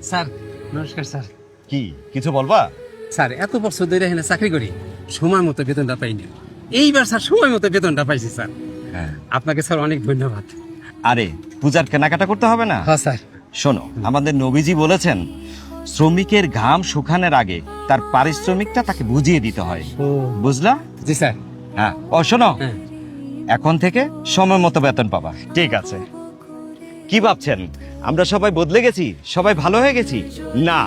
Sir নমস্কার sir. কি কিছু বলবা? স্যার এত বছর ধরে এখানে চাকরি করি, সময় মতো বেতনটা পাইনি। এইবার স্যার সময় মতো বেতনটা পাইছি স্যার। হ্যাঁ। আপনাকে স্যার অনেক ধন্যবাদ। আরে পূজার কেনাকাটা করতে হবে না? হ্যাঁ স্যার। শোনো, আমাদের নবীজি বলেছেন শ্রমিকের ঘাম শুকানোর আগে তার পারিশ্রমিকটা তাকে বুঝিয়ে দিতে হয়। ও বুঝলা? জি স্যার। হ্যাঁ। ও শোনো, হ্যাঁ। এখন থেকে সময় মতো বেতন পাবা। ঠিক আছে। কি ভাবছেন আমরা সবাই বদলে গেছি, সবাই ভালো হয়ে গেছি? না,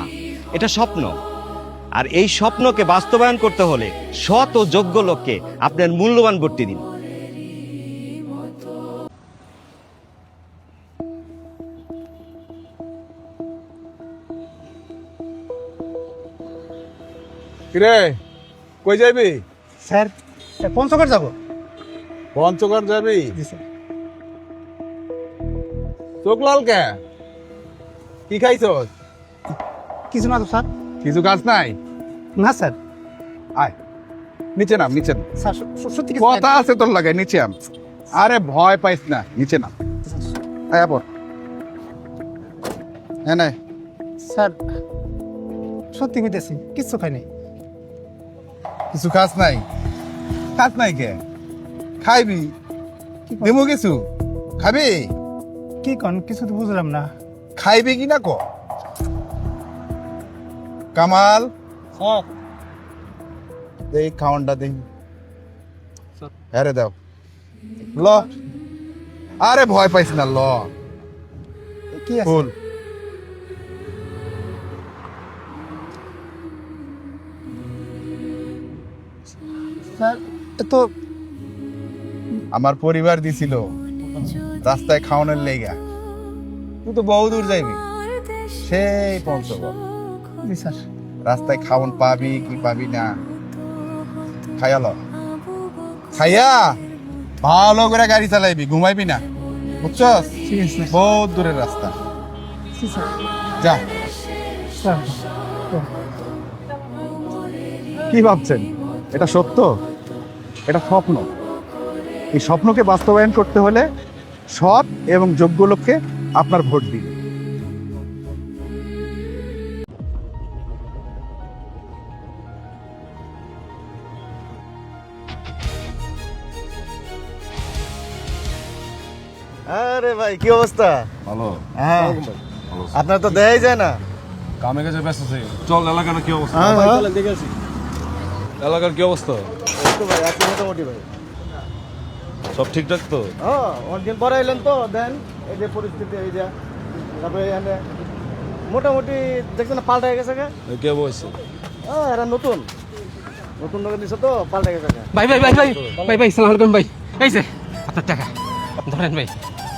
এটা স্বপ্ন। আর এই স্বপ্নকে বাস্তবায়ন করতে হলে সৎ ও যোগ্য লোককে আপনার মূল্যবান ভোটটি দিন। কিরে কই যাবি? স্যার পঞ্চগড় যাব। পঞ্চগড় যাবি? জি স্যার। চোখ লাল কে? কি খাইছস? কিছু না তো স্যার। কিছু কাজ নাই? না স্যার। আয় নিচে নাম, নিচে নাম। স্যার সত্যি কথা আছে তোর লাগে, নিচে আম। আরে ভয় পাইস না, নিচে নাম। আয় পর। হ্যাঁ নাই স্যার সত্যি কইতেছি, কিচ্ছু খাই নাই। কিছু কাজ নাই? কাজ নাই কে? খাইবি? দেবো কিছু? খাবি? কি কন কিছু তো বুঝলাম না। খাইবি কি না ক? কামাল এই খাওয়ানটা দিন। আরে দাও ল। আরে ভয় পাইস না, ল। কি আছে ফুল স্যার? তো আমার পরিবার দিছিল রাস্তায় খাওয়ানোর লেগা। তুই তো বহু দূর যাইবি, সেই পঞ্চগড়। জি স্যার। রাস্তায় খাওয়ান পাবি কি পাবি না, খাইয়া ল। খাইয়া ভালো করে গাড়ি চালাইবি, ঘুমাইবি না, বুঝছস? ঠিক আছে বহুত দূরের রাস্তা। জি স্যার। যা। স্যার কি ভাবছেন এটা সত্য? এটা স্বপ্ন। এই স্বপ্নকে বাস্তবায়ন করতে হলে সৎ এবং যোগ্য লোককে আপনার ভোট দিন। আরে ভাই কি অবস্থা? ভালো। হ্যাঁ, আপনার তো দেখাই যায় না। কামে কাজে ব্যস্ত আছি। চল এলাকার কি অবস্থা? হ্যাঁ, হ্যাঁ। এলাকার কি অবস্থা? এই তো ভাই আছি মোটামুটি ভাই। সব ঠিকঠাক তো? হ্যাঁ, অনেকদিন পরে এলেন তো, দেন এই যে পরিস্থিতি, এই যে তারপরে এখানে মোটামুটি দেখছেন না পাল্টা গেছে গে। কে বলছে? হ্যাঁ, এরা নতুন নতুন লোকের দিচ্ছে তো, পাল্টা গেছে গে। ভাই ভাই ভাই ভাই ভাই ভাই সালাম আলাইকুম ভাই। এই যে আপনার টাকা ধরেন ভাই।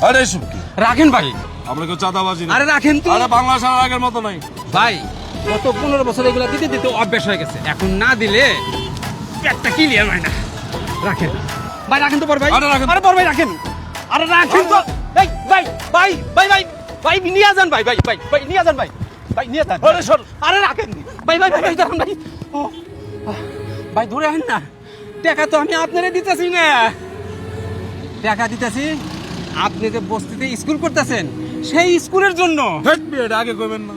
আরে এসব কি? রাখেন ভাই। আমরা কেউ চাঁদাবাজি না। আরে রাখেন তো। আরে বাংলাদেশ আর আগের মতো নাই। ভাই গত 15 বছর এগুলা দিতে দিতে অভ্যাস হয়ে গেছে, এখন না দিলে পেটটা ক্লিয়ার হয় না। রাখেন ভাই, রাখেন তো পর ভাই। আরে রাখেন। আরে পর ভাই রাখেন। আরে রাখেন তো। এই ভাই ভাই ভাই ভাই ভাই নিয়ে যান ভাই, ভাই ভাই ভাই নিয়ে যান ভাই, ভাই নিয়ে যান। আরে সর। আরে রাখেন ভাই ভাই ভাই দাঁড়ান ভাই। ও ভাই ধরে আহেন না, টাকা তো আমি আপনারে দিতেছি না, টাকা দিতেছি আপনি যে বস্তিতে স্কুল করতেছেন সেই স্কুলের জন্য। হেট বিয়েটা আগে কইবেন না।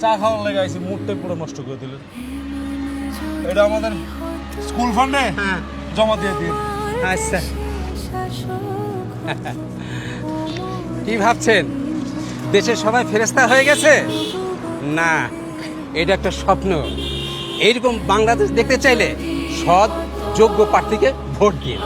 চা খাওয়ার লেগে আইছি, মুডটাই পুরো নষ্ট করে দিলেন। এটা আমাদের স্কুল ফান্ডে জমা দিয়ে দিন। আচ্ছা কি ভাবছেন দেশের সবাই ফেরেশতা হয়ে গেছে? না, এটা একটা স্বপ্ন। এইরকম বাংলাদেশ দেখতে চাইলে সৎ যোগ্য প্রার্থীকে ভোট দিন।